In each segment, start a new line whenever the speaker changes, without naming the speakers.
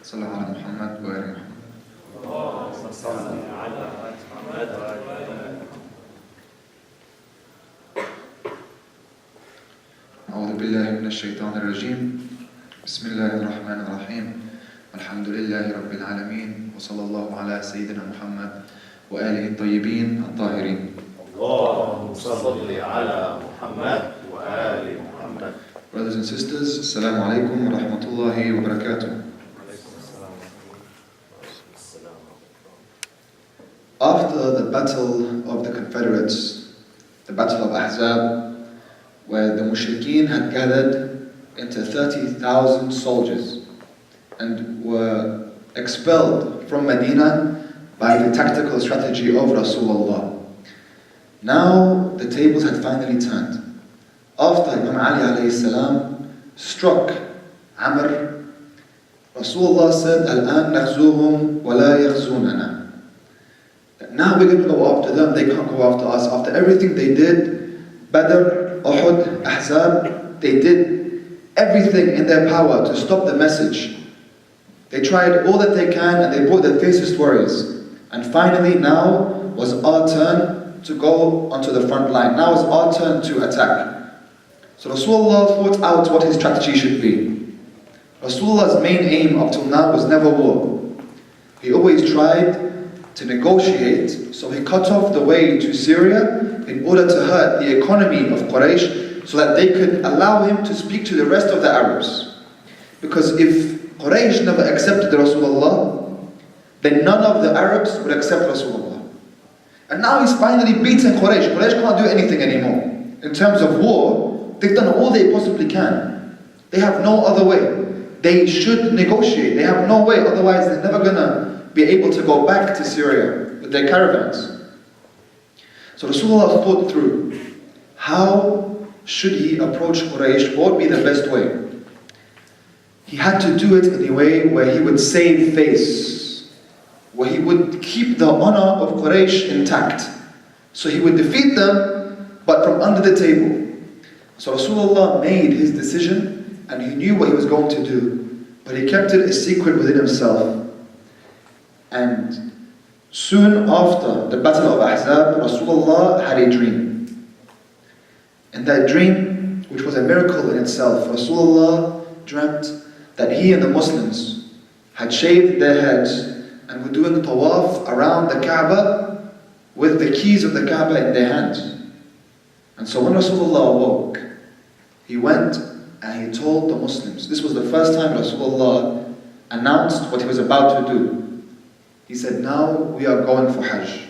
صلى على محمد وآل محمد. أعوذ بالله من الشيطان الرجيم. بسم الله الرحمن الرحيم. الحمد لله رب العالمين، وصلى الله على سيدنا محمد وآله الطيبين الطاهرين.
اللهم صل على محمد وآل محمد.
Brothers and sisters, Assalamu alaikum wa rahmatullahi wa barakatuh. After the battle of the Confederates, the battle of Ahzab, where the mushrikeen had gathered into 30,000 soldiers and were expelled from Medina by the tactical strategy of Rasulullah. Now the tables had finally turned. After Imam Ali alayhi salam struck Amr, Rasulullah said, Al-an nakhzuhum wa la yakhzunana. Now we're going to go after them, they can't go after us. After everything they did, Badr, Uhud, Ahzab, they did everything in their power to stop the message. They tried all that they can and they brought their fiercest warriors. And finally now was our turn to go onto the front line. Now was our turn to attack. So Rasulullah thought out what his strategy should be. Rasulullah's main aim up till now was never war. He always tried to negotiate, so he cut off the way to Syria in order to hurt the economy of Quraysh so that they could allow him to speak to the rest of the Arabs. Because if Quraysh never accepted Rasulullah, then none of the Arabs would accept Rasulullah. And now he's finally beaten Quraysh. Quraysh can't do anything anymore. In terms of war, they've done all they possibly can. They have no other way. They should negotiate. They have no way, otherwise they're never going to be able to go back to Syria with their caravans. So Rasulullah thought through, how should he approach Quraysh? What would be the best way? He had to do it in a way where he would save face, where he would keep the honor of Quraysh intact. So he would defeat them, but from under the table. So Rasulullah made his decision and he knew what he was going to do, but he kept it a secret within himself. And soon after the battle of Ahzab, Rasulullah had a dream. And that dream, which was a miracle in itself, Rasulullah dreamt that he and the Muslims had shaved their heads and were doing tawaf around the Kaaba with the keys of the Kaaba in their hands. And so when Rasulullah awoke, he went and he told the Muslims. This was the first time Rasulullah announced what he was about to do. He said, now we are going for Hajj.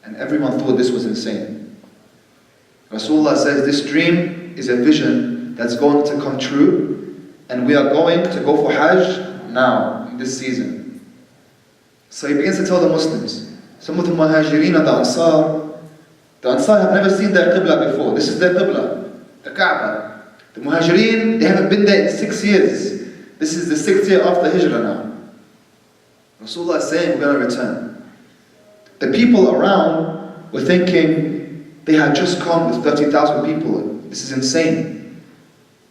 And everyone thought this was insane. Rasulullah says, this dream is a vision that's going to come true, and we are going to go for Hajj now, in this season. So he begins to tell the Muslims, some of the Muhajirin and the Ansar have never seen their Qibla before. This is their Qibla, the Kaaba. The Muhajirin, they haven't been there in 6 years. This is the 6th year after Hijrah now. Rasulullah is saying, we're going to return. The people around were thinking, they had just come with 30,000 people. This is insane.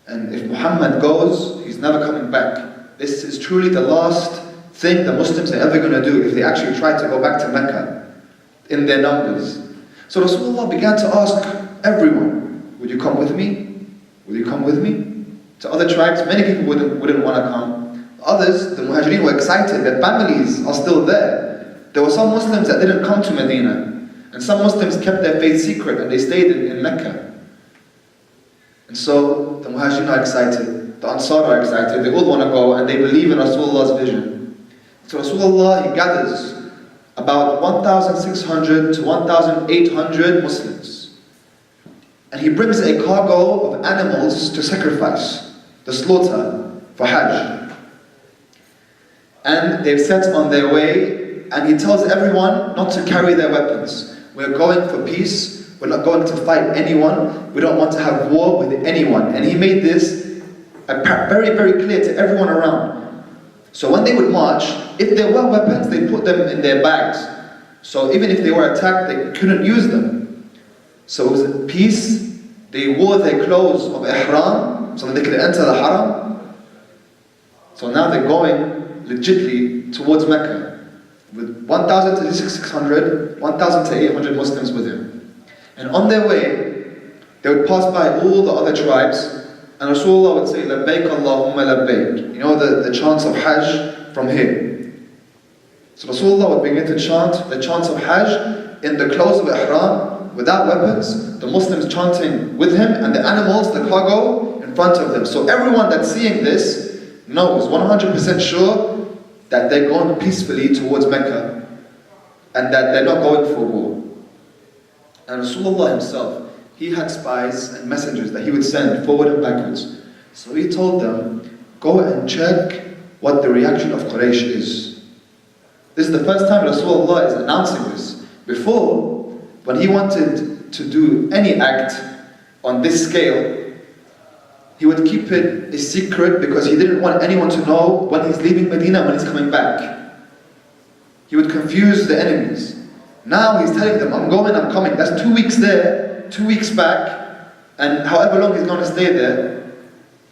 And if Muhammad goes, he's never coming back. This is truly the last thing the Muslims are ever going to do if they actually try to go back to Mecca in their numbers. So Rasulullah began to ask everyone, would you come with me? Will you come with me? To other tribes, many people wouldn't want to come. Others, the Muhajirin, were excited. Their families are still there. There were some Muslims that didn't come to Medina. And some Muslims kept their faith secret and they stayed in Mecca. And so the Muhajirin are excited. The Ansar are excited. They all want to go and they believe in Rasulullah's vision. So Rasulullah, he gathers about 1,600 to 1,800 Muslims. And he brings a cargo of animals to sacrifice, the slaughter, for Hajj. And they've set on their way, and he tells everyone not to carry their weapons. We're going for peace, we're not going to fight anyone, we don't want to have war with anyone. And he made this very, very clear to everyone around. So when they would march, if there were weapons, they put them in their bags. So even if they were attacked, they couldn't use them. So it was peace. They wore their clothes of ihram so that they could enter the haram. So now they're going legitly towards Mecca with 1,000 to 600, 1,000 to 800 Muslims with him. And on their way, they would pass by all the other tribes, and Rasulullah would say, Labbaik Allahumma labbaik. You know the chants of Hajj from here. So Rasulullah would begin to chant the chants of Hajj in the clothes of Ihram, without weapons, the Muslims chanting with him, and the animals, the cargo, in front of them. So everyone that's seeing this knows 100% sure that they're going peacefully towards Mecca, and that they're not going for war. And Rasulullah himself, he had spies and messengers that he would send forward and backwards. So he told them, go and check what the reaction of Quraysh is. This is the first time Rasulullah is announcing this. Before, when he wanted to do any act on this scale, he would keep it a secret because he didn't want anyone to know when he's leaving Medina, when he's coming back. He would confuse the enemies. Now he's telling them, I'm going, I'm coming. That's 2 weeks there, 2 weeks back, and however long he's going to stay there,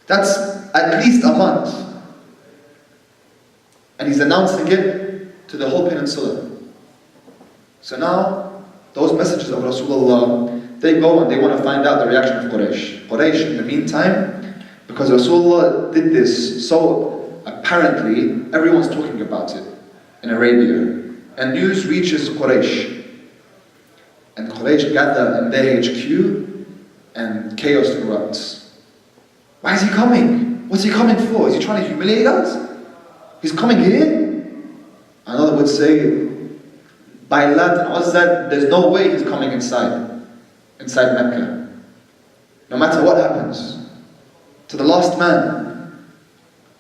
that's at least a month. And he's announcing it to the whole peninsula. So now, those messages of Rasulullah, they go and they want to find out the reaction of Quraysh. Quraysh, in the meantime, because Rasulullah did this so apparently, everyone's talking about it in Arabia. And news reaches Quraysh. And Quraysh gather in their HQ and chaos erupts. Why is he coming? What's he coming for? Is he trying to humiliate us? He's coming here? Another would say, by Lat and Uzza, there's no way he's coming inside Mecca. No matter what happens. To the last man.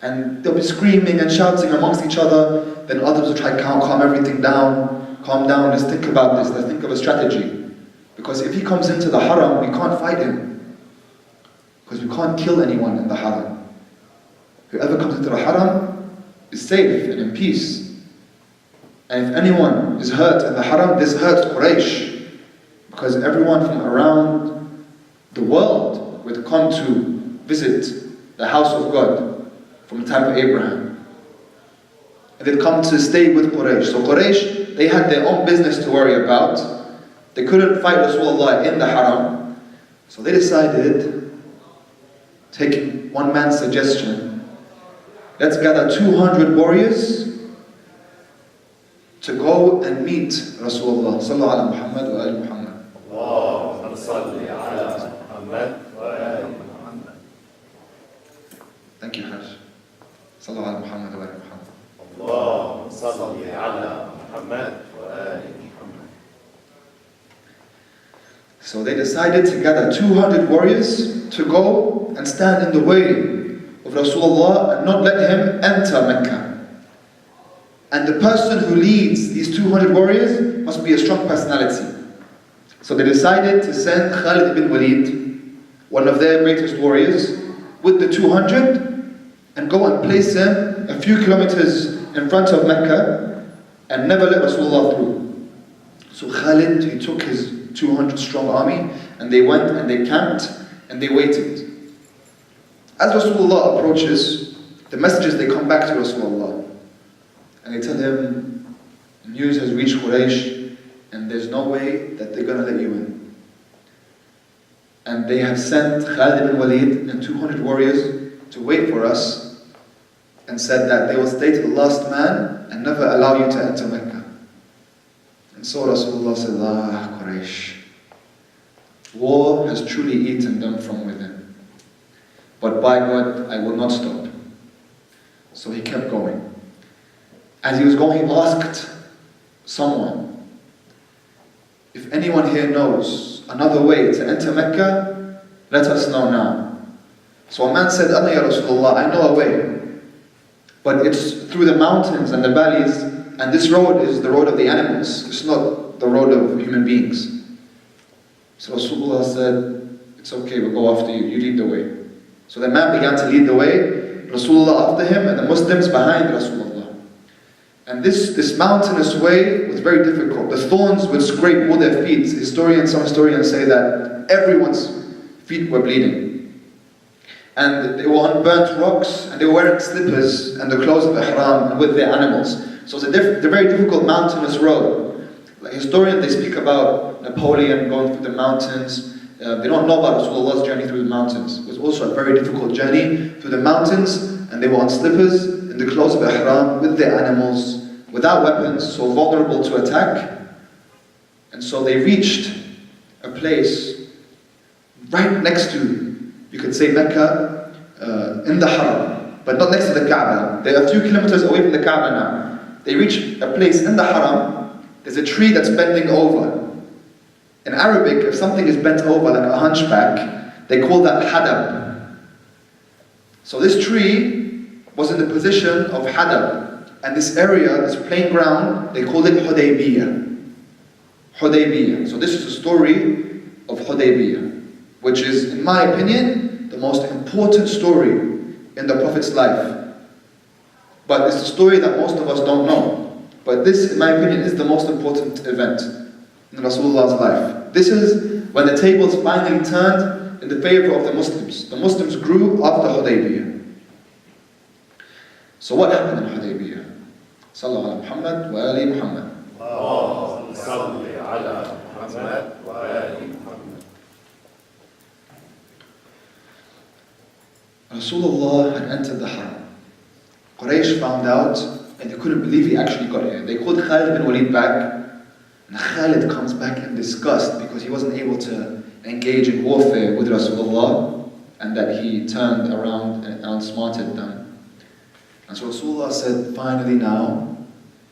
And they'll be screaming and shouting amongst each other. Then others will try to calm everything down. Calm down, let's think about this, let's think of a strategy. Because if he comes into the haram, we can't fight him. Because we can't kill anyone in the haram. Whoever comes into the haram is safe and in peace. And if anyone is hurt in the haram, this hurts Quraysh. Because everyone from around the world would come to visit the house of God from the time of Abraham. And they'd come to stay with Quraysh. So Quraysh, they had their own business to worry about. They couldn't fight Rasulullah in the haram. So they decided, taking one man's suggestion, let's gather 200 warriors to go and meet Rasulullah sallallahu ala Muhammad wa ali Muhammad.
Allahumma salli ala Muhammad wa ali Muhammad.
Thank you, Hajj. Sallallahu ala Muhammad wa ali Muhammad.
Allahumma salli ala Muhammad wa ali Muhammad.
So they decided to gather 200 warriors to go and stand in the way of Rasulullah and not let him enter Mecca. And the person who leads these 200 warriors must be a strong personality. So they decided to send Khalid ibn Walid, one of their greatest warriors, with the 200 and go and place him a few kilometers in front of Mecca and never let Rasulullah through. So Khalid, he took his 200 strong army and they went and they camped and they waited. As Rasulullah approaches, the messengers, they come back to Rasulullah and they tell him, news has reached Quraysh and there's no way that they're going to let you in. And they have sent Khalid ibn Walid and 200 warriors to wait for us and said that they will stay to the last man and never allow you to enter Mecca. And so Rasulullah said, Quraysh, war has truly eaten them from within. But by God, I will not stop. So he kept going. As he was going, he asked someone, if anyone here knows another way to enter Mecca, let us know now. So a man said, Ana ya Rasulullah, I know a way. But it's through the mountains and the valleys, and this road is the road of the animals. It's not the road of human beings. So Rasulullah said, it's okay, we'll go after you. You lead the way. So the man began to lead the way, Rasulullah after him, and the Muslims behind Rasulullah. And this mountainous way was very difficult. The thorns would scrape all their feet. Some historians say that everyone's feet were bleeding. and they were on burnt rocks, and they were wearing slippers and the clothes of ihram with their animals. So it's a very difficult mountainous road. Like historians, they speak about Napoleon going through the mountains. They don't know about Rasulullah's journey through the mountains. It was also a very difficult journey through the mountains, and they were on slippers in the clothes of ihram with their animals, without weapons, so vulnerable to attack. And so they reached a place right next to, you could say, Mecca, in the Haram, but not next to the Kaaba. They're a few kilometers away from the Kaaba now. They reach a place in the Haram. There's a tree that's bending over. In Arabic, if something is bent over like a hunchback, they call that hadab. So this tree was in the position of hadab. And this area, this plain ground, they called it Hudabiya. Hudabiya. So this is the story of Hudabiya, which is, in my opinion, the most important story in the Prophet's life. But it's a story that most of us don't know. But this, in my opinion, is the most important event in Rasulullah's life. This is when the tables finally turned in the favor of the Muslims. The Muslims grew after Hudaybiyah. So what happened in Hudaybiyah? Sallallahu ala Muhammad wa ali Muhammad.
Allahumma salli ala Muhammad wa ali Muhammad.
Rasulullah had entered the Haram. Quraysh found out, and they couldn't believe he actually got here. They called Khalid bin Walid back. And Khalid comes back in disgust because he wasn't able to engage in warfare with Rasulullah, and that he turned around and outsmarted them. And so Rasulullah said, finally now,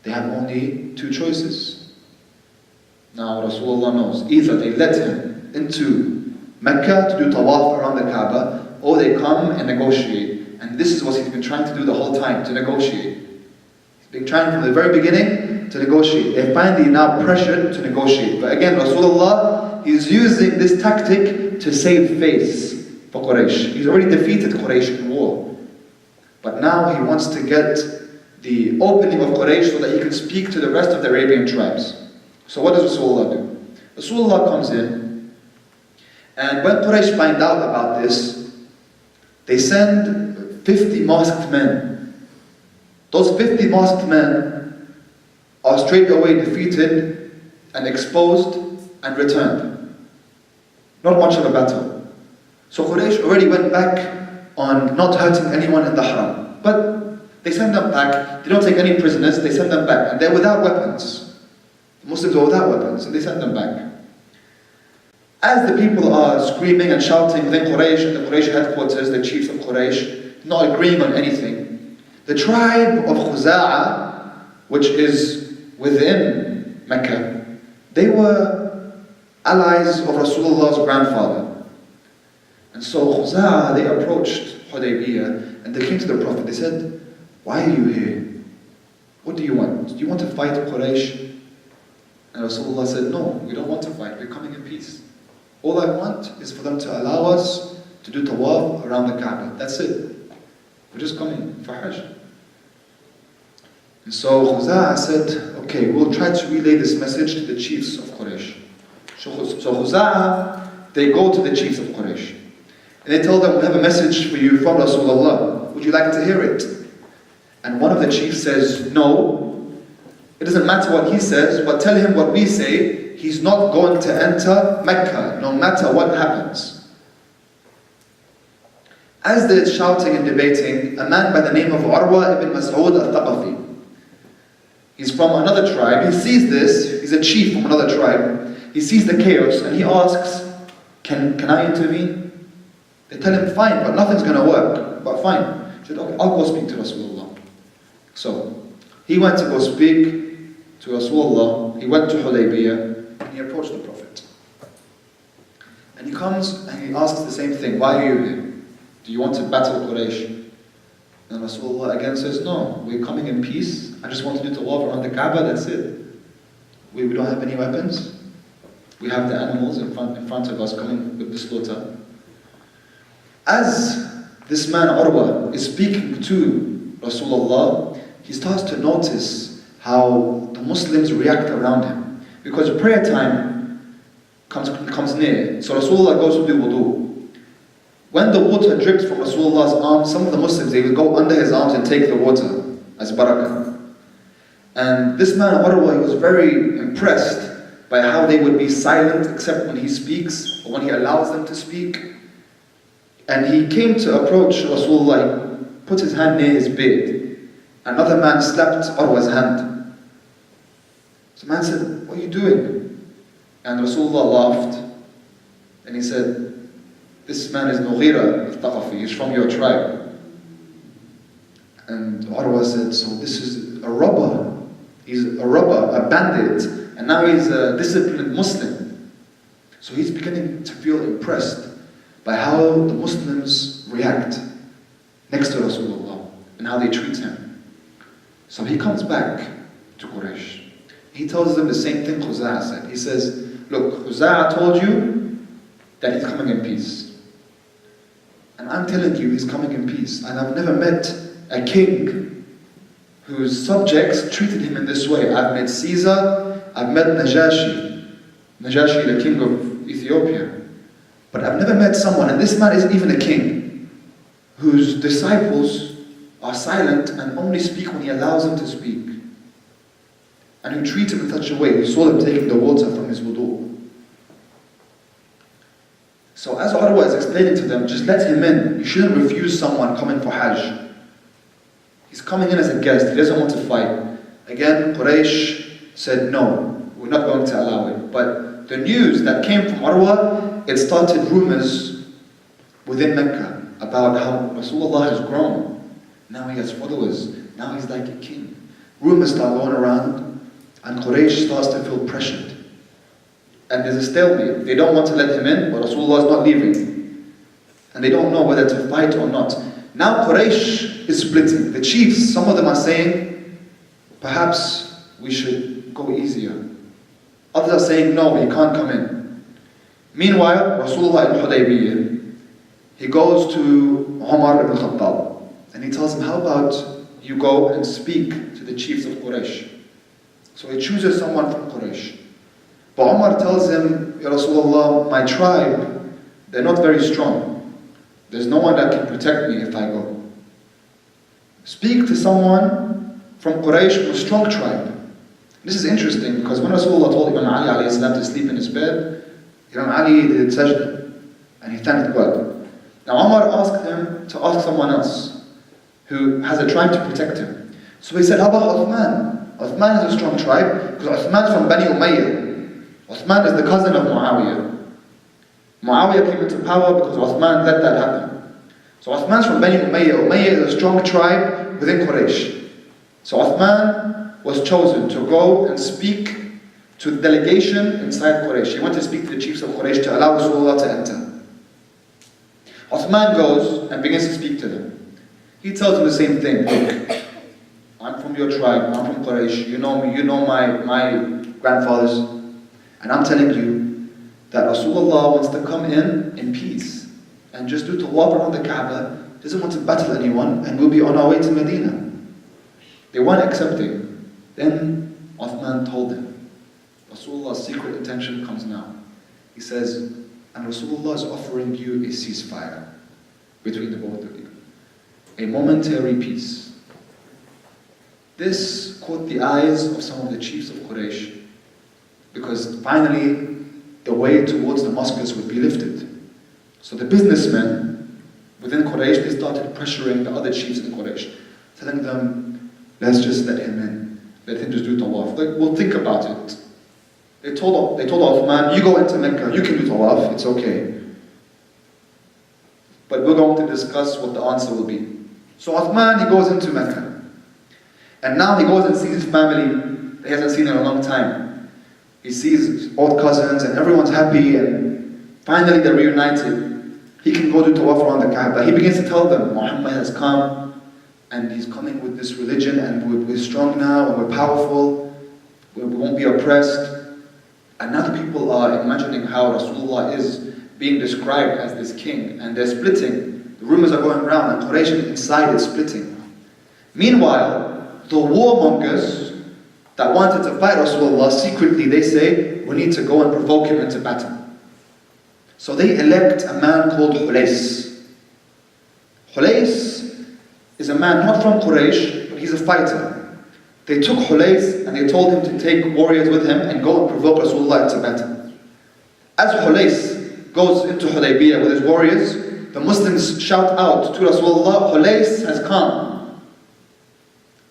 they have only two choices. Now Rasulullah knows, either they let him into Mecca to do tawaf around the Kaaba, or they come and negotiate. And this is what he's been trying to do the whole time, to negotiate. He's been trying from the very beginning to negotiate. They're finally now pressured to negotiate. But again, Rasulullah, he's using this tactic to save face for Quraysh. He's already defeated Quraysh in war. But now he wants to get the opening of Quraysh so that he can speak to the rest of the Arabian tribes. So what does Rasulullah do? Rasulullah comes in, and when Quraysh find out about this, they send 50 masked men. Those 50 masked men are straight away defeated and exposed and returned. Not much of a battle. So Quraysh already went back on not hurting anyone in the Haram. But they send them back. They don't take any prisoners. They send them back. And they're without weapons. The Muslims are without weapons. And they send them back. As the people are screaming and shouting within Quraysh, and the Quraysh headquarters, the chiefs of Quraysh, not agreeing on anything, the tribe of Khuza'a, which is within Mecca, they were allies of Rasulullah's grandfather. And so Khuza'a, they approached Hudaybiyah, and they came to the Prophet. They said, why are you here? What do you want? Do you want to fight Quraysh? And Rasulullah said, no, we don't want to fight. We're coming in peace. All I want is for them to allow us to do tawaf around the Kaaba. That's it. We're just coming for Hajj. And so Khuza'a said, okay, we'll try to relay this message to the chiefs of Quraysh. So Khuza'a, they go to the chiefs of Quraysh. And they tell them, we have a message for you from Rasulullah. Would you like to hear it? And one of the chiefs says, no. It doesn't matter what he says, but tell him what we say. He's not going to enter Mecca, no matter what happens. As they're shouting and debating, a man by the name of Urwa ibn Mas'ud al-Thaqafi, he's from another tribe. He sees this. He's a chief from another tribe. He sees the chaos and he asks, can I intervene? They tell him, fine, but nothing's going to work. But fine. He said, okay, I'll go speak to Rasulullah. So, he went to go speak to Rasulullah. He went to Hudaybiyah and he approached the Prophet. And he comes and he asks the same thing, why are you here? Do you want to battle Quraysh? And Rasulullah again says, no, we're coming in peace. I just want to do tawaf around the Kaaba, that's it. We don't have any weapons. We have the animals in front of us coming with the slaughter. As this man Urwa is speaking to Rasulullah, he starts to notice how the Muslims react around him. Because prayer time comes near. So Rasulullah goes to do wudu. When the water dripped from Rasulullah's arms, some of the Muslims, they would go under his arms and take the water as barakah. And this man, Urwa, he was very impressed by how they would be silent except when he speaks or when he allows them to speak. And he came to approach Rasulullah, he put his hand near his bed. Another man slapped Urwa's hand. So the man said, "What are you doing?" And Rasulullah laughed. And he said, "This man is Mughira al-Thaqafi, he's from your tribe." And Urwa said, "So this is a robber. He's a robber, a bandit, and now he's a disciplined Muslim." So he's beginning to feel impressed by how the Muslims react next to Rasulullah and how they treat him. So he comes back to Quraysh. He tells them the same thing Khuza'a said. He says, "Look, Khuza'a told you that he's coming in peace. And I'm telling you he's coming in peace. And I've never met a king whose subjects treated him in this way. I've met Caesar, I've met Najashi, the king of Ethiopia. But I've never met someone, and this man isn't even a king, whose disciples are silent and only speak when he allows them to speak. And who treat him in such a way, who saw him taking the water from his wudu." So as Urwa is explaining to them, just let him in. You shouldn't refuse someone coming for Hajj. He's coming in as a guest, he doesn't want to fight. Again, Quraysh said, "No, we're not going to allow it." But the news that came from Urwa, it started rumors within Mecca about how Rasulullah has grown. Now he has followers, now he's like a king. Rumors start going around, and Quraysh starts to feel pressured. And there's a stalemate. They don't want to let him in, but Rasulullah is not leaving. And they don't know whether to fight or not. Now Quraysh is splitting. The chiefs, some of them are saying, perhaps we should go easier. Others are saying, no, he can't come in. Meanwhile, Rasulullah in Hudabiya, he goes to Umar ibn Khattab, and he tells him, how about you go and speak to the chiefs of Quraysh? So he chooses someone from Quraysh. But Umar tells him, Ya Rasulullah, my tribe, they're not very strong. There's no one that can protect me if I go. Speak to someone from Quraysh, from a strong tribe. This is interesting because when Rasulullah told Imam Ali alayhi salam to sleep in his bed, Imam Ali did sajda and he thanked God. Now Umar asked him to ask someone else who has a tribe to protect him. So he said, how about Uthman? Uthman is a strong tribe because Uthman is from Bani Umayyah. Uthman is the cousin of Muawiyah. Muawiyah came into power because Uthman let that happen. So Uthman's from Bani Umayyah. Umayyah is a strong tribe within Quraysh. So Uthman was chosen to go and speak to the delegation inside Quraysh. He went to speak to the chiefs of Quraysh to allow Rasulullah to enter. Uthman goes and begins to speak to them. He tells them the same thing. Look, I'm from your tribe, I'm from Quraysh, you know me, you know my grandfathers. And I'm telling you that Rasulullah wants to come in peace and just do tawaf around the Kaaba, doesn't want to battle anyone, and we'll be on our way to Medina. They weren't accepting. Then Uthman told them, Rasulullah's secret intention comes now. He says, and Rasulullah is offering you a ceasefire between the both of you. A momentary peace. This caught the eyes of some of the chiefs of Quraysh, because finally the way towards Damascus would be lifted. So the businessmen within Quraysh, they started pressuring the other chiefs in Quraysh, telling them, let's just let him in. Let him just do tawaf. Like, we'll think about it. They told Uthman, you go into Mecca, you can do tawaf, it's okay. But we're going to discuss what the answer will be. So Uthman, he goes into Mecca. And now he goes and sees his family he hasn't seen in a long time. He sees his old cousins and everyone's happy and finally they're reunited. He can go do tawaf around the Kaaba. He begins to tell them, Muhammad has come and he's coming with this religion and we're strong now and we're powerful. We won't be oppressed. And now the people are imagining how Rasulullah is being described as this king, and they're splitting. The rumors are going around, and Quraysh inside is splitting. Meanwhile, the warmongers that wanted to fight Rasulullah, secretly they say, we need to go and provoke him into battle. So they elect a man called Hulais. a man not from Quraysh, but he's a fighter. They took Hulais and they told him to take warriors with him and go and provoke Rasulullah into battle. As Hulais goes into Hudabiya with his warriors, the Muslims shout out to Rasulullah, Hulais has come.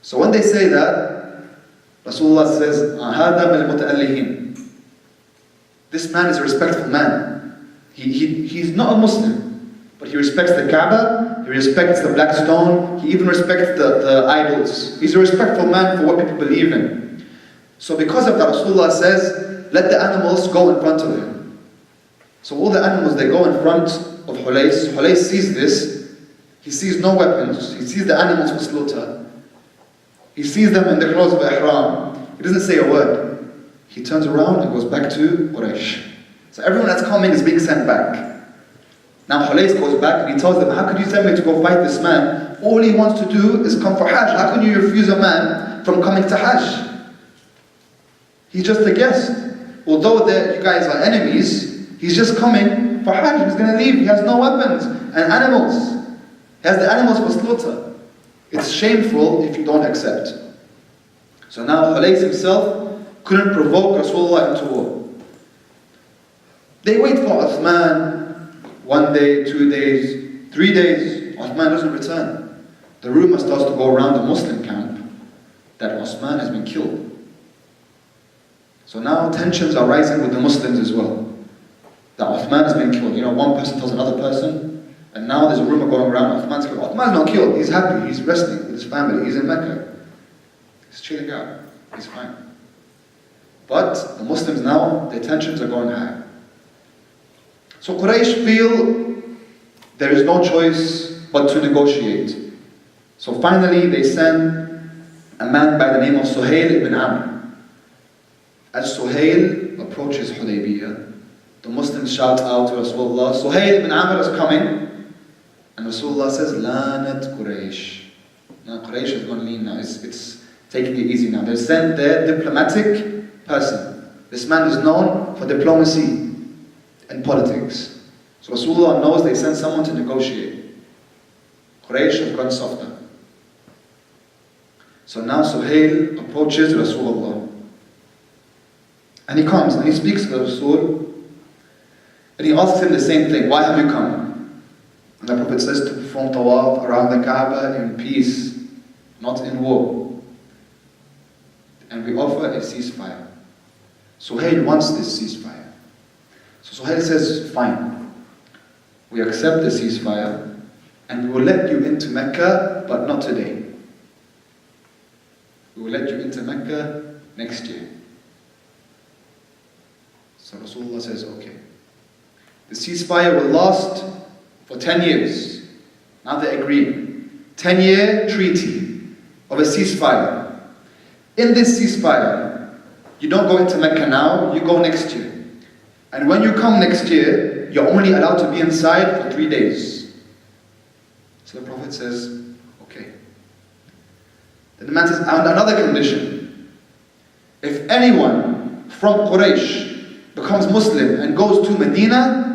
So when they say that, Rasulullah says, هَذَا مِنَ الْمُتَأَلِّهِينَ. This man is a respectful man. He's not a Muslim, but he respects the Kaaba, he respects the black stone, he even respects the idols. He's a respectful man for what people believe in. So because of that, Rasulullah says, let the animals go in front of him. So all the animals, they go in front of Hulais. Hulais sees this. He sees no weapons. He sees the animals for slaughter. He sees them in the clothes of Ihram. He doesn't say a word. He turns around and goes back to Quraysh. So everyone that's coming is being sent back. Now Hulais goes back and he tells them, how could you send me to go fight this man? All he wants to do is come for Hajj. How can you refuse a man from coming to Hajj? He's just a guest. Although you guys are enemies, he's just coming for Hajj. He's going to leave. He has no weapons and animals. He has the animals for slaughter. It's shameful if you don't accept. So now Hulais himself couldn't provoke Rasulullah into war. They wait for Uthman. 1 day, 2 days, 3 days, Uthman doesn't return. The rumor starts to go around the Muslim camp that Uthman has been killed. So now tensions are rising with the Muslims as well. That Uthman has been killed. You know, one person tells another person, and now there's a rumor going around, Uthman's killed. Uthman's not killed, he's happy, he's resting with his family, he's in Mecca. He's chilling out, he's fine. But the Muslims now, their tensions are going high. So Quraysh feel there is no choice but to negotiate. So finally they send a man by the name of Suhail ibn Amr. As Suhail approaches Hudabiya, the Muslims shout out to Rasulullah, Suhail ibn Amr is coming. And Rasulullah says, Lanat Quraysh. Now Quraysh is going to lean now. It's taking it easy now. They sent their diplomatic person. This man is known for diplomacy and politics. So Rasulullah knows they send someone to negotiate. Quraysh have gone softer. So now Suhail approaches Rasulullah. And he comes and he speaks to Rasul. And he asks him the same thing, why have you come? And the Prophet says to perform tawaf around the Kaaba in peace, not in war. And we offer a ceasefire. Suhail wants this ceasefire. So Suhail says, fine, we accept the ceasefire and we will let you into Mecca, but not today. We will let you into Mecca next year. So Rasulullah says, okay. The ceasefire will last for 10 years. Now they agree. 10-year treaty of a ceasefire. In this ceasefire, you don't go into Mecca now, you go next year. And when you come next year, you're only allowed to be inside for 3 days. So the Prophet says, okay. Then the man says, and another condition. If anyone from Quraysh becomes Muslim and goes to Medina,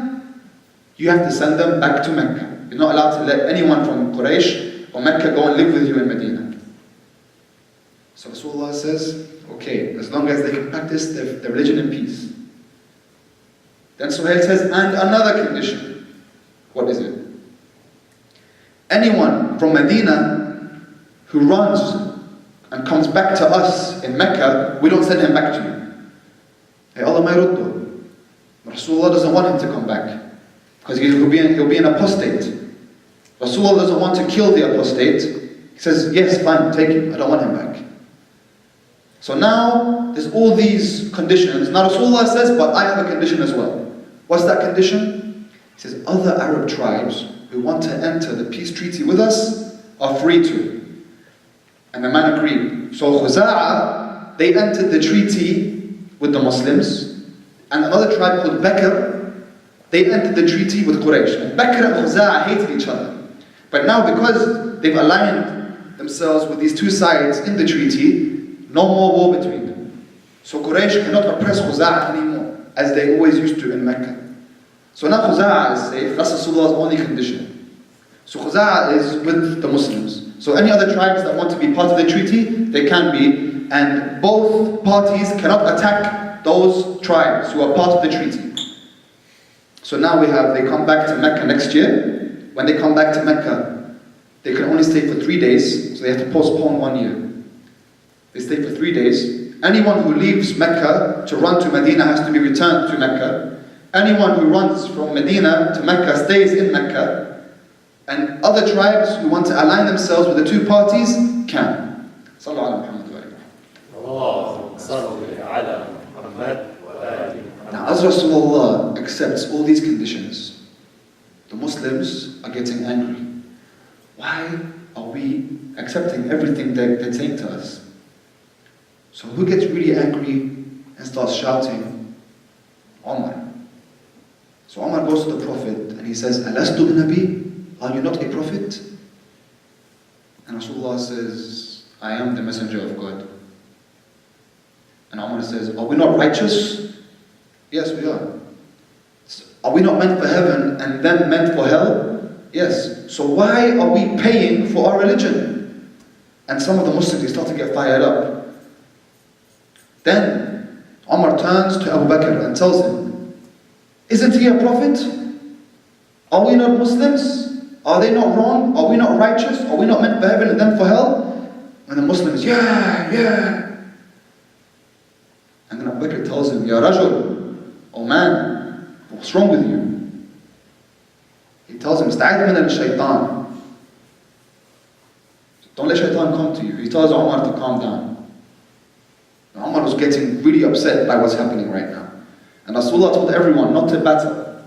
you have to send them back to Mecca. You're not allowed to let anyone from Quraysh or Mecca go and live with you in Medina. So Rasulullah says, okay, as long as they can practice their religion in peace. Then Suhail says, and another condition. What is it? Anyone from Medina who runs and comes back to us in Mecca, we don't send him back to you. Hey, Allah may ruddu. Rasulullah doesn't want him to come back because he'll be an apostate. Rasulullah doesn't want to kill the apostate. He says, yes, fine, take him. I don't want him back. So now, there's all these conditions. Now Rasulullah says, but I have a condition as well. What's that condition? He says, other Arab tribes who want to enter the peace treaty with us are free to. And the man agreed. So Khuza'a, they entered the treaty with the Muslims. And another tribe called Bakr, they entered the treaty with Quraysh. And Bakr and Khuza'a hated each other. But now because they've aligned themselves with these two sides in the treaty, no more war between them. So Quraysh cannot oppress Khuza'a anymore, as they always used to in Mecca. So now Khuza'a is safe, that's Rasulullah's only condition. So Khuza'a is with the Muslims. So any other tribes that want to be part of the treaty, they can be, and both parties cannot attack those tribes who are part of the treaty. So now they come back to Mecca next year. When they come back to Mecca, they can only stay for 3 days, so they have to postpone 1 year. They stay for 3 days. Anyone who leaves Mecca to run to Medina has to be returned to Mecca. Anyone who runs from Medina to Mecca stays in Mecca. And other tribes who want to align themselves with the two parties can. Sallallahu ala Muhammad wa alihi.
Allahumma salli ala Muhammad wa ali Muhammad.
Now, as Rasulullah accepts all these conditions, the Muslims are getting angry. Why are we accepting everything they're saying to us? So who gets really angry and starts shouting? Omar. So Omar goes to the Prophet and he says, Alastu bin Nabi? Are you not a prophet? And Rasulullah says, I am the messenger of God. And Omar says, are we not righteous? Yes, we are. Are we not meant for heaven and then meant for hell? Yes. So why are we paying for our religion? And some of the Muslims, they start to get fired up. Then Omar turns to Abu Bakr and tells him, isn't he a prophet? Are we not Muslims? Are they not wrong? Are we not righteous? Are we not meant for heaven and then for hell? And the Muslims, yeah. And then Abu Bakr tells him, Ya Rajul, oh man, what's wrong with you? He tells him, Ista'id min al-shaytan. Don't let shaitan come to you. He tells Omar to calm down. Now, Omar was getting really upset by what's happening right now. And Rasulullah told everyone not to battle.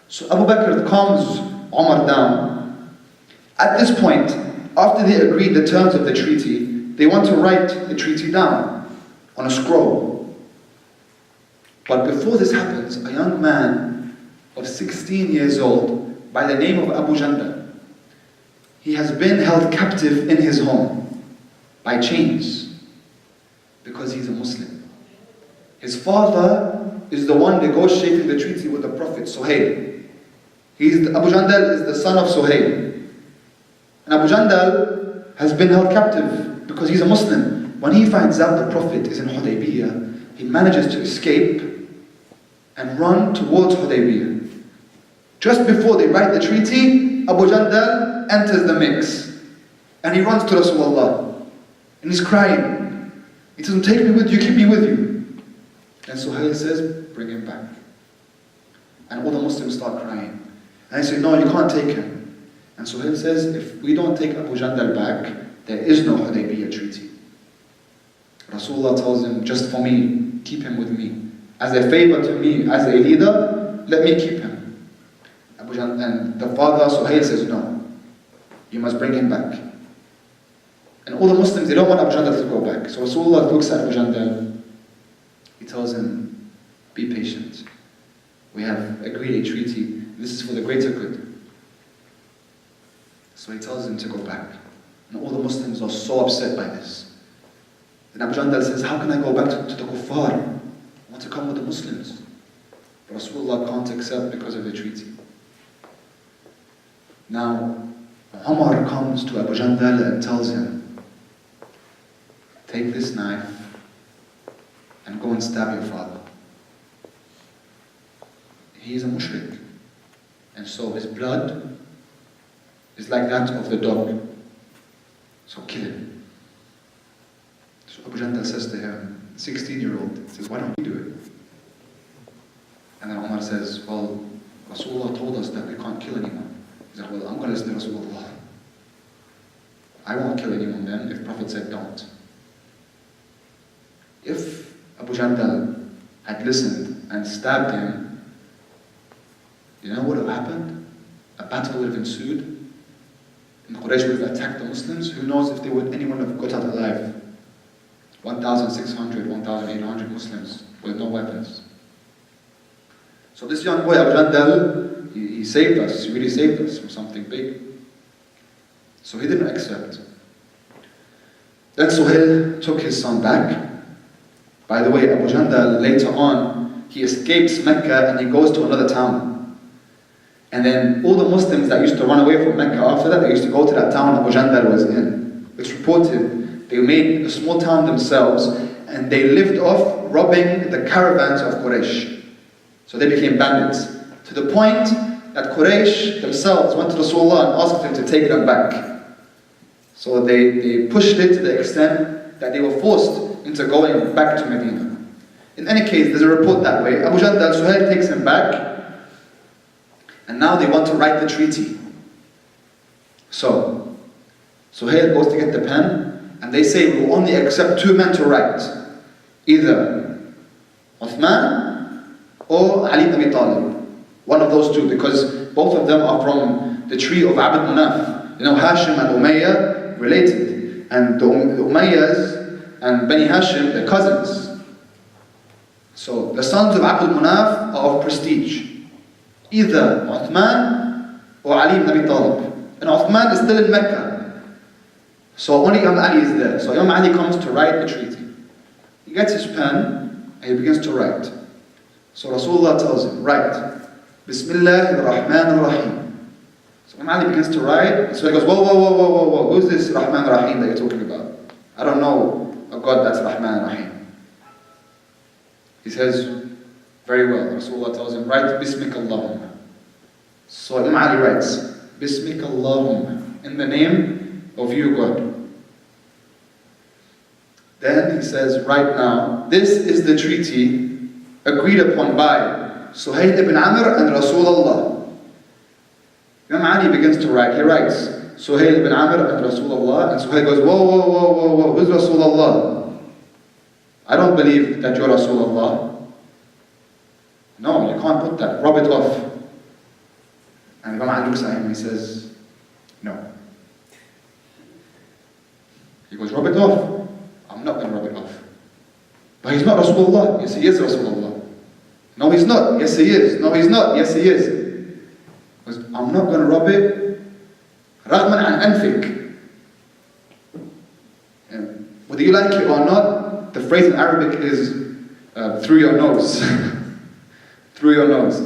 So Abu Bakr calms Omar down. At this point, after they agreed the terms of the treaty, they want to write the treaty down on a scroll. But before this happens, a young man of 16 years old by the name of Abu Jandal, he has been held captive in his home by chains because he's a Muslim. His father is the one negotiating the treaty with the Prophet, Suhail. Abu Jandal is the son of Suhail. And Abu Jandal has been held captive because he's a Muslim. When he finds out the Prophet is in Hudabiya, he manages to escape and run towards Hudabiya. Just before they write the treaty, Abu Jandal enters the mix. And he runs to Rasulullah. And he's crying. He says, take me with you, keep me with you. And Suhail says, bring him back. And all the Muslims start crying. And they say, no, you can't take him. And Suhail says, if we don't take Abu Jandal back, there is no Hudaybiyah treaty. Rasulullah tells him, just for me, keep him with me. As a favor to me, as a leader, let me keep him. And the father, Suhail, says, no, you must bring him back. And all the Muslims, they don't want Abu Jandal to go back. So Rasulullah looks at Abu Jandal, he tells him, be patient. We have agreed a treaty. This is for the greater good. So he tells him to go back. And all the Muslims are so upset by this. Then Abu Jandal says, how can I go back to the kuffar? I want to come with the Muslims. But Rasulullah can't accept because of the treaty. Now, Umar comes to Abu Jandal and tells him, take this knife and go and stab your father. He is a mushrik. And so his blood is like that of the dog. So kill him. So Abu Jandal says to him, 16-year-old, says, why don't you do it? And then Umar says, well, Rasulullah told us that we can't kill anyone. He said, well, I'm going to listen to Rasulullah. I won't kill anyone then if Prophet said don't. If Abu Jandal had listened and stabbed him, you know what would have happened? A battle would have ensued. And Quraysh would have attacked the Muslims. Who knows if anyone would have got out alive? 1,600, 1,800 Muslims with no weapons. So this young boy, Abu Jandal, he saved us. He really saved us from something big. So he didn't accept. Then Suhail took his son back. By the way, Abu Jandal, later on, he escapes Mecca and he goes to another town. And then all the Muslims that used to run away from Mecca after that, they used to go to that town Abu Jandal was in. it's reported, they made a small town themselves and they lived off robbing the caravans of Quraysh. So they became bandits. To the point that Quraysh themselves went to Rasulullah and asked him to take them back. So they pushed it to the extent that they were forced into going back to Medina. In any case, there's a report that way. Abu Jahl Suhail takes him back, and now they want to write the treaty. So, Suhail goes to get the pen, and they say, we will only accept 2 men to write. Either Uthman or Ali ibn Abi Talib. One of those 2, because both of them are from the tree of Abd Manaf. You know, Hashim and Umayyah related. And the Umayyads and Bani Hashim, they're cousins. So the sons of Abd Manaf are of prestige. Either Uthman or Ali ibn Abi Talib. And Uthman is still in Mecca. So only Imam Ali is there. So Imam Ali comes to write the treaty. He gets his pen and he begins to write. So Rasulullah tells him, write, Bismillah ar-Rahman ar-Rahim. So Imam Ali begins to write. So he goes, whoa, who's this Rahman ar-Rahim that you're talking about? I don't know a God that's Rahman ar-Rahim. He says, very well. Rasulullah tells him, write Bismika Allahumma. So Imam Ali writes, Bismika Allahumma, in the name of you, God. Then he says, right now, this is the treaty agreed upon by Suhail ibn Amr and Rasulullah. Imam Ali begins to write. He writes, Suhail ibn Amr and Rasulullah, and Suhail goes, whoa, who's Rasulullah? I don't believe that you're Rasulullah. No, you can't put that. Rub it off. And Imam Ali looks at him and he says, no. He goes, rub it off. I'm not going to rub it off. But he's not Rasulullah. Yes, he is Rasulullah. No, he's not. Yes, he is. No, he's not. Yes, he is. He goes, I'm not going to rub it. Raghman an anfik. Whether you like it or not, the phrase in Arabic is through your nose. Through your nose.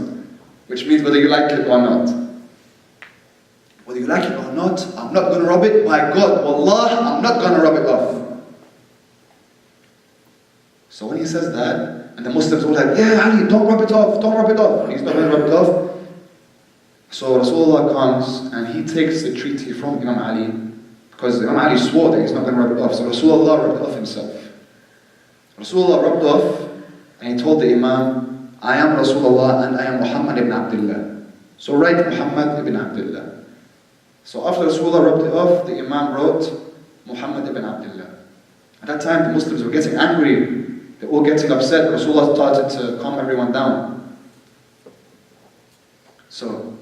Which means whether you like it or not. Whether you like it or not, I'm not going to rub it. By God, Wallah, I'm not going to rub it off. So when he says that, and the Muslims all like, yeah, Ali, don't rub it off, don't rub it off. He's not going to rub it off. So Rasulullah comes and he takes the treaty from Imam Ali, because Imam Ali swore that he's not going to rub it off. So Rasulullah rubbed it off himself. Rasulullah rubbed off and he told the Imam, I am Rasulullah and I am Muhammad ibn Abdullah. So write Muhammad ibn Abdullah. So after Rasulullah rubbed it off, the Imam wrote Muhammad ibn Abdullah. At that time the Muslims were getting angry. They're all getting upset. Rasulullah started to calm everyone down. So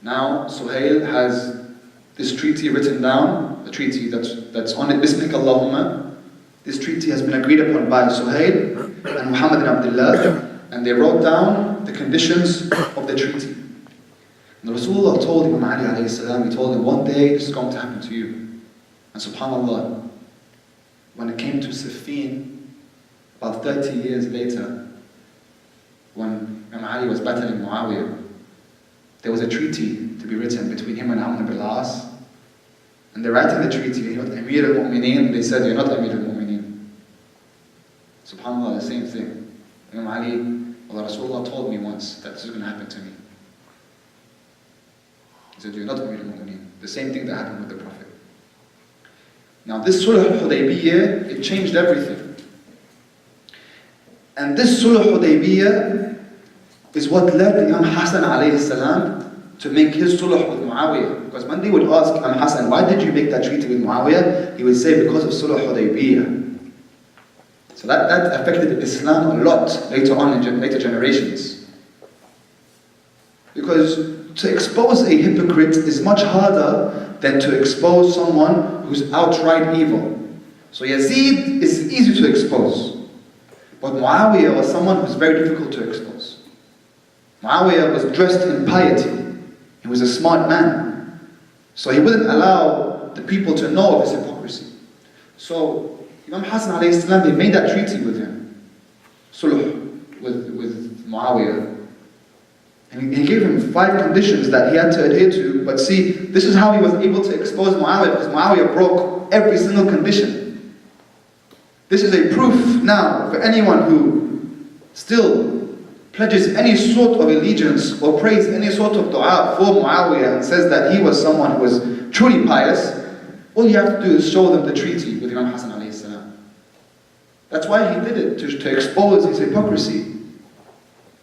now Suhail has this treaty written down, the treaty that's on it, Bismika Allahumma. This treaty has been agreed upon by Suhail and Muhammad ibn Abdullah, and they wrote down the conditions of the treaty. And Rasulullah told Imam Ali alayhi salam, he told him, one day this is going to happen to you. And subhanAllah, when it came to Siffin, about 30 years later, when Imam Ali was battling Muawiyah, there was a treaty to be written between him and Amr ibn al-As. And they're writing the treaty, you're not Amir al-Mu'mineen, they said, you're not Amir al-Mu'mineen. SubhanAllah, the same thing. Imam Ali, well, Rasulullah told me once that this is going to happen to me. He said, you're not Amir al-Mu'mineen. The same thing that happened with the Prophet. Now this Sulh Hudabiya, it changed everything. And this Sulh Hudabiya is what led Imam Hassan alayhi salam to make his Sulh with Muawiyah. Because when they would ask Imam Hassan, why did you make that treaty with Muawiyah? He would say, because of Sulh Hudabiya. So that affected Islam a lot later on in later generations. Because to expose a hypocrite is much harder than to expose someone who's outright evil. So Yazid is easy to expose. But Muawiyah was someone who was very difficult to expose. Muawiyah was dressed in piety. He was a smart man. So he wouldn't allow the people to know of his hypocrisy. So Imam Hassan alayhi salam, they made that treaty with him. Sulh with Muawiyah. And he gave him 5 conditions that he had to adhere to. But see, this is how he was able to expose Muawiyah, because Muawiyah broke every single condition. This is a proof now for anyone who still pledges any sort of allegiance or prays any sort of dua for Muawiyah and says that he was someone who was truly pious. All you have to do is show them the treaty with Imam Hassan alayhi salam. That's why he did it, to expose his hypocrisy.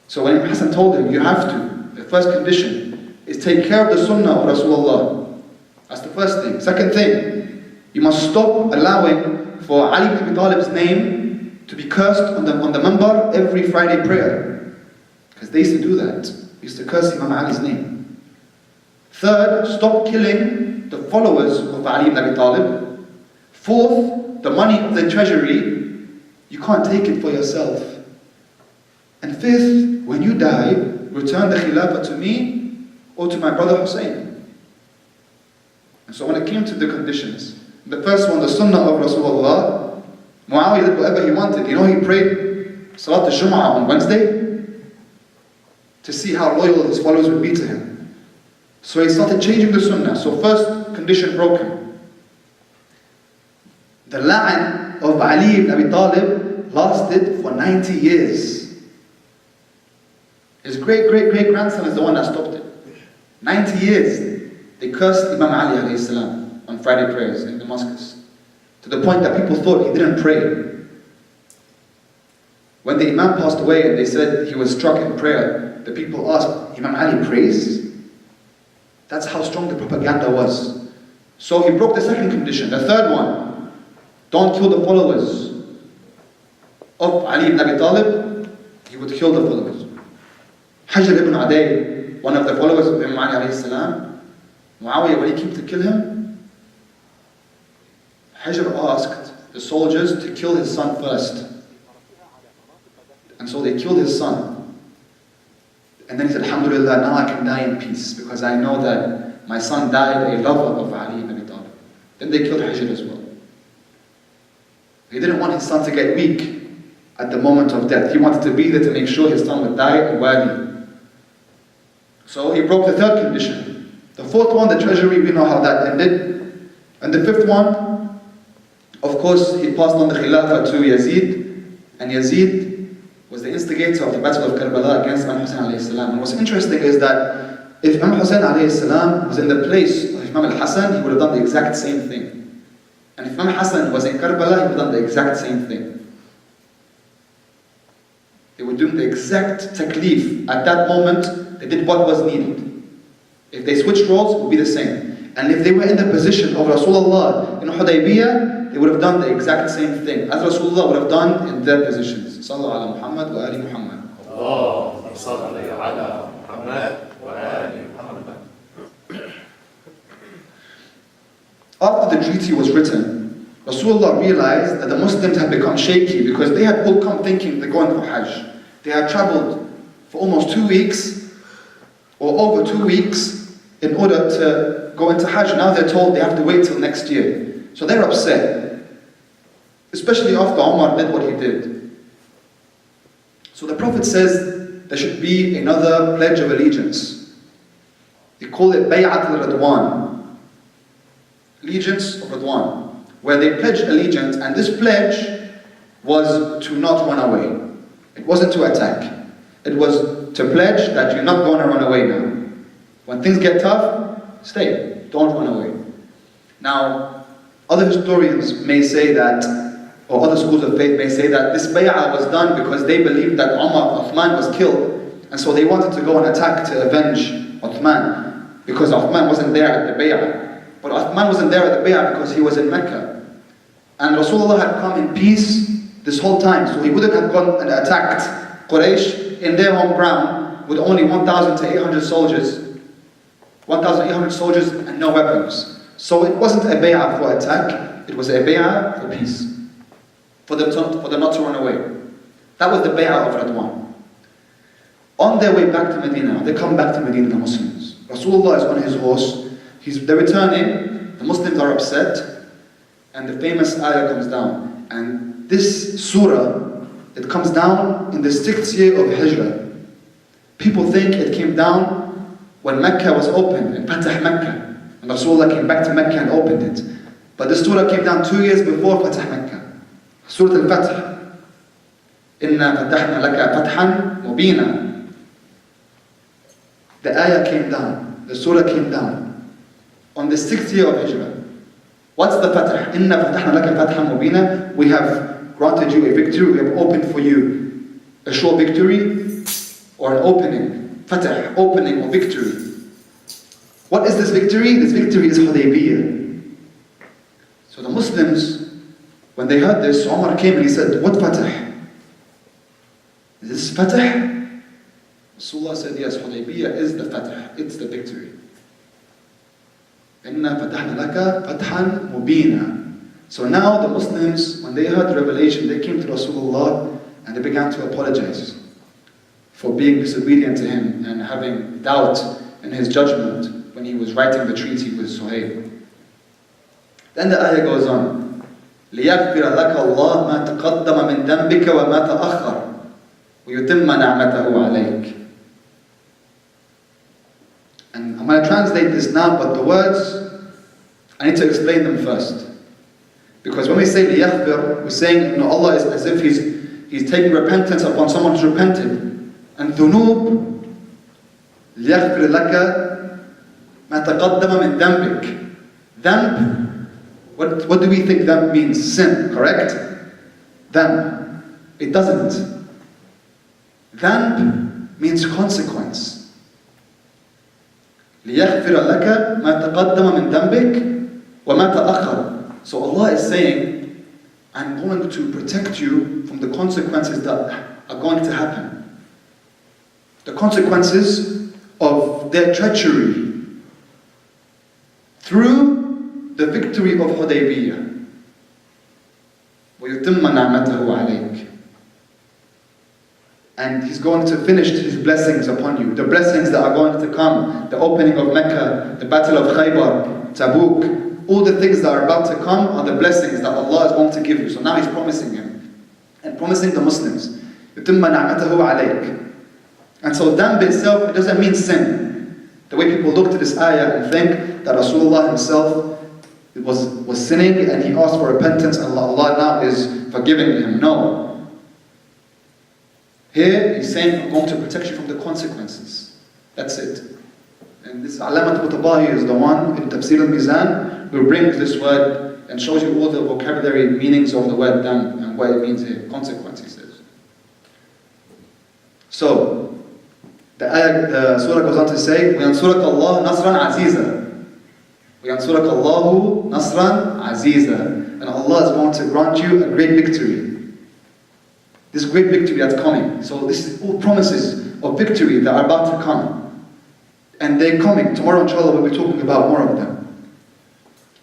So when Imam Hassan told him, you have to, the first condition is take care of the sunnah of Rasulullah. That's the first thing. Second thing, you must stop allowing for Ali ibn Abi Talib's name to be cursed on the minbar every Friday prayer. Because they used to do that. They used to curse Imam Ali's name. Third, stop killing the followers of Ali ibn Abi Talib. Fourth, the money of the treasury, you can't take it for yourself. And fifth, when you die, return the khilafah to me or to my brother Hussain. And so when it came to the conditions, the first one, the sunnah of Rasulullah, Muawiyah did whatever he wanted. You know, he prayed Salat al-Jum'ah on Wednesday to see how loyal his followers would be to him. So he started changing the sunnah. So first condition broken. The la'an of Ali ibn Abi Talib lasted for 90 years. His great-great-great-grandson is the one that stopped it. 90 years. They cursed Imam Ali alayhi salam on Friday prayers in Damascus, to the point that people thought he didn't pray. When the Imam passed away and they said he was struck in prayer, the people asked, Imam Ali prays? That's how strong the propaganda was. So he broke the second condition. The third one, don't kill the followers of Ali ibn Abi Talib. He would kill the followers. Hajr ibn Aday, one of the followers of Imam Ali alayhi salam, Muawiyah, when he came to kill him, Hajr asked the soldiers to kill his son first. And so they killed his son. And then he said, Alhamdulillah, now I can die in peace, because I know that my son died a lover of Ali ibn Abi Talib. Then they killed Hajr as well. He didn't want his son to get weak at the moment of death. He wanted to be there to make sure his son would die in Wadi. So he broke the third condition. The fourth one, the treasury, we know how that ended. And the fifth one, of course, he passed on the khilafah to Yazid. And Yazid was the instigator of the battle of Karbala against Imam Hussain alayhi salam. And what's interesting is that if Imam Hussain alayhi salam was in the place of Imam al-Hassan, he would have done the exact same thing. And if Imam Hassan was in Karbala, he would have done the exact same thing. They were doing the exact taklif. At that moment, they did what was needed. If they switched roles, it would be the same. And if they were in the position of Rasulullah in Hudabiya, they would have done the exact same thing, as Rasulullah would have done in their positions. Sallallahu ala Muhammad wa ali Muhammad.
Allahumma salli ala Muhammad wa ali Muhammad.
After the treaty was written, Rasulullah realized that the Muslims had become shaky, because they had all come thinking they're going for Hajj. They had traveled for almost 2 weeks, or over 2 weeks, in order to go into Hajj. Now they're told they have to wait till next year. So they're upset, especially after Umar did what he did. So the Prophet says there should be another pledge of allegiance. They call it Bay'at al-Radwan, allegiance of Radwan, where they pledged allegiance, and this pledge was to not run away. It wasn't to attack. It was to pledge that you're not going to run away now. When things get tough, stay. Don't run away. Now, other historians may say that, or other schools of faith may say that this bay'ah was done because they believed that Uthman was killed, and so they wanted to go and attack to avenge Uthman, because Uthman wasn't there at the bay'ah. But Uthman wasn't there at the bay'ah because he was in Mecca. And Rasulullah had come in peace this whole time, so he wouldn't have gone and attacked Quraysh in their home ground with only 1,000 to 800 soldiers. 1,800 soldiers and no weapons. So it wasn't a bay'ah for attack, it was a bay'ah for peace. For them not to run away. That was the bay'ah of Radwan. On their way back to Medina, they come back to Medina, the Muslims. Rasulullah is on his horse, they're returning, the Muslims are upset, and the famous ayah comes down. And this surah, it comes down in the 6th year of Hijrah. People think it came down when Mecca was opened, in Fatah Mecca, and Rasulullah came back to Mecca and opened it. But this surah came down 2 years before Fatah Mecca. Surah Al-Fatah. إِنَّا فَتَحْنَا لَكَ فَتْحًا مُبِينًا. The ayah came down, the surah came down on the 6th year of Hijrah. What's the fatah? إِنَّا فَتَحْنَا لَكَ فَتْحًا مُبِينًا. We have granted you a victory, we have opened for you a sure victory or an opening. Fatah, opening or victory. What is this victory? This victory is Hudabiya. So the Muslims, when they heard this, Umar came and he said, what fatah? Is this fatah? Rasulullah said, yes, Hudabiya is the fatah, it's the victory. إِنَّا فَتَحْنَا لَكَ فَتْحًا مُبِينًا. So now the Muslims, when they heard the revelation, they came to Rasulullah and they began to apologize for being disobedient to him and having doubt in his judgment when he was writing the treaty with Suhaib. Then the ayah goes on, لِيَغْفِرَ لَكَ اللَّهُ مَا تَقَدَّمَ مِنْ ذَنْبِكَ وَمَا تَأَخَّرَ وَيُتِمَّ نَعْمَتَهُ عَلَيْكَ. And I'm going to translate this now, but the words, I need to explain them first. Because when we say لِيَغْفِرْ, we're saying Allah is as if He's taking repentance upon someone who's repented. And ذُنُوب لِيَغْفِرْ لَكَ مَا تَقَدَّمَ مِنْ ذَنْبِكَ. Dhanb, what do we think dhanb means? Sin, correct? Dhanb. It doesn't. Dhanb means consequence. لِيَغْفِرَ لَكَ مَا تَقَدَّمَ مِنْ ذَنْبِكَ وَمَا تَأَخَّرَ. So Allah is saying, I'm going to protect you from the consequences that are going to happen. The consequences of their treachery through the victory of Hudaybiyah. وَيُتِمَّ نَعْمَتَهُ عَلَيْكَ. And He's going to finish His blessings upon you. The blessings that are going to come, the opening of Mecca, the battle of Khaybar, Tabuk, all the things that are about to come are the blessings that Allah is going to give you. So now He's promising him and promising the Muslims. يُتِمَّ نَعْمَتَهُ عَلَيْكَ. And so dhanb itself, it doesn't mean sin. The way people look to this ayah and think that Rasulullah himself was sinning and he asked for repentance and Allah now is forgiving him. No. Here He's saying, I'm going to protect you from the consequences. That's it. And this Alamat Mutabahi is the one in Tafsir al-Mizan who brings this word and shows you all the vocabulary meanings of the word dhanb and what it means here. Consequence, he says. So, the surah goes on to say, وَيَنْصُرَكَ اللَّهُ نَصْرًا عَزِيزًا. وَيَنْصُرَكَ اللَّهُ نَصْرًا عَزِيزًا. And Allah is going to grant you a great victory. This great victory that's coming. So this is all promises of victory that are about to come. And they're coming. Tomorrow, inshallah, we'll be talking about more of them.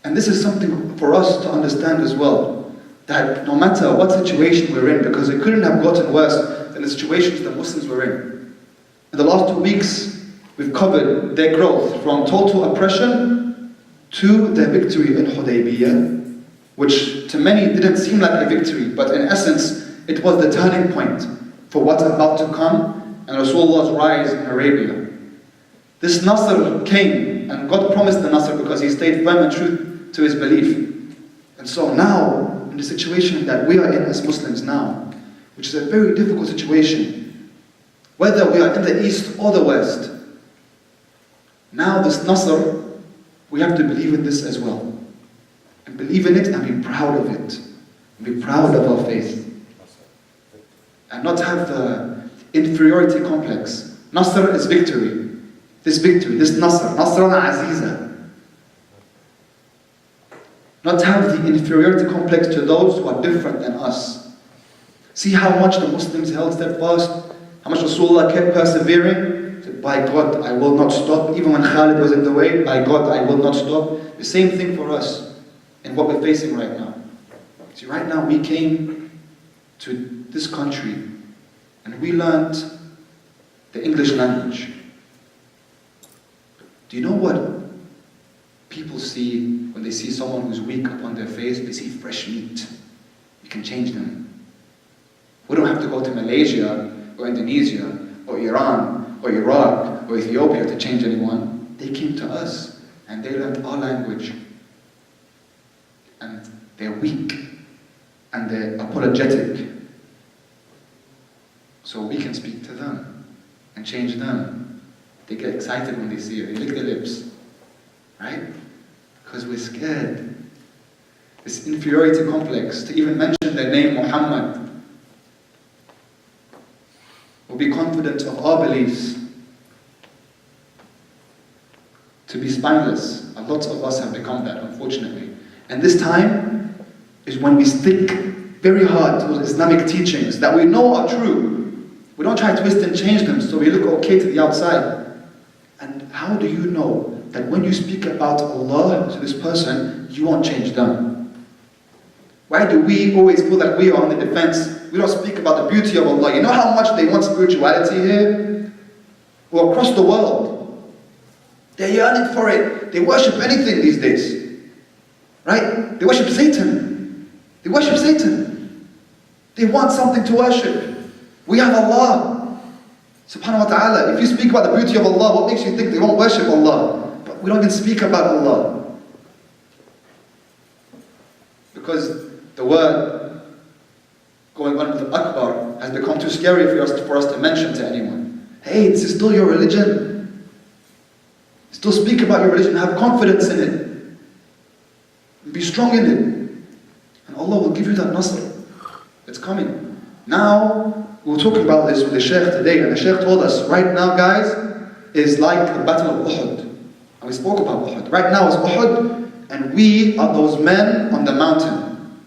And this is something for us to understand as well. That no matter what situation we're in, because it couldn't have gotten worse than the situations that Muslims were in. In the last 2 weeks, we've covered their growth from total oppression to their victory in Hudaybiyah, which to many didn't seem like a victory, but in essence, it was the turning point for what's about to come and Rasulullah's rise in Arabia. This Nasr came, and God promised the Nasr because He stayed firm and true to His belief. And so now, in the situation that we are in as Muslims now, which is a very difficult situation, whether we are in the East or the West, now this Nasr, we have to believe in this as well. And believe in it and be proud of it. And be proud of our faith. And not have the inferiority complex. Nasr is victory. This Nasr, Nasran Aziza. Not have the inferiority complex to those who are different than us. See how much the Muslims held steadfast, how much Rasulullah kept persevering. Said, by God, I will not stop. Even when Khalid was in the way, by God, I will not stop. The same thing for us in what we're facing right now. See, right now we came to this country and we learned the English language. Do you know what people see when they see someone who's weak upon their face? They see fresh meat. You can change them. We don't have to go to Malaysia or Indonesia or Iran or Iraq or Ethiopia to change anyone. They came to us and they learned our language. And they're weak and they're apologetic. So we can speak to them and change them. They get excited when they see it. They lick their lips. Right? Because we're scared. This inferiority complex to even mention their name Muhammad. We'll be confident of our beliefs. To be spineless. A lot of us have become that, unfortunately. And this time is when we stick very hard to those Islamic teachings that we know are true. We don't try to twist and change them so we look okay to the outside. And how do you know that when you speak about Allah to this person, you won't change them? Why do we always feel that we are on the defense? We don't speak about the beauty of Allah. You know how much they want spirituality here? Or across the world. They're yearning for it. They worship anything these days. Right? They worship Satan. They worship Satan. They want something to worship. We have Allah. Subhanahu wa ta'ala. If you speak about the beauty of Allah, what makes you think they won't worship Allah? But we don't even speak about Allah. Because the word going on with Akbar has become too scary for us to mention to anyone. Hey, this is still your religion. Still speak about your religion, have confidence in it. Be strong in it. And Allah will give you that nasr. It's coming. Now, we were talking about this with the Shaykh today, and the Shaykh told us, right now guys, is like the battle of Uhud. And we spoke about Uhud. Right now is Uhud, and we are those men on the mountain.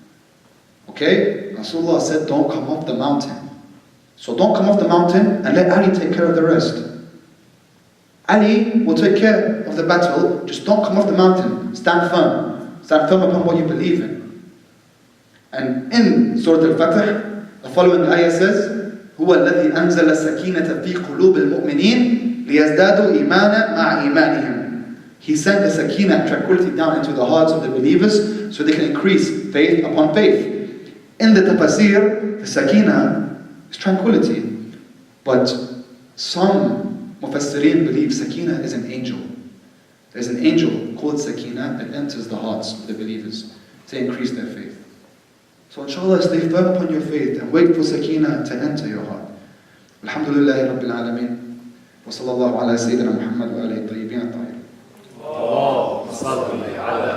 Okay? Rasulullah said, don't come off the mountain. So don't come off the mountain and let Ali take care of the rest. Ali will take care of the battle, just don't come off the mountain. Stand firm. Stand firm upon what you believe in. And in Surah Al-Fatih, the following ayah says, هو الذي أنزل السكينة في قلوب المؤمنين ليزدادوا إيمانا مع إيمانهم. He sent the sakina, tranquility, down into the hearts of the believers so they can increase faith upon faith. In the tafsir, the sakina is tranquility. But some mufassirin believe sakina is an angel. There's an angel called sakina that enters the hearts of the believers to increase their faith. So inshallah, stay firm upon your faith and wait for sakina to enter your heart. Alhamdulillahi Rabbil Alameen. Wa sallallahu ala Sayyidina Muhammad wa alihi tayyibin at-tahirin.
اللهم صل على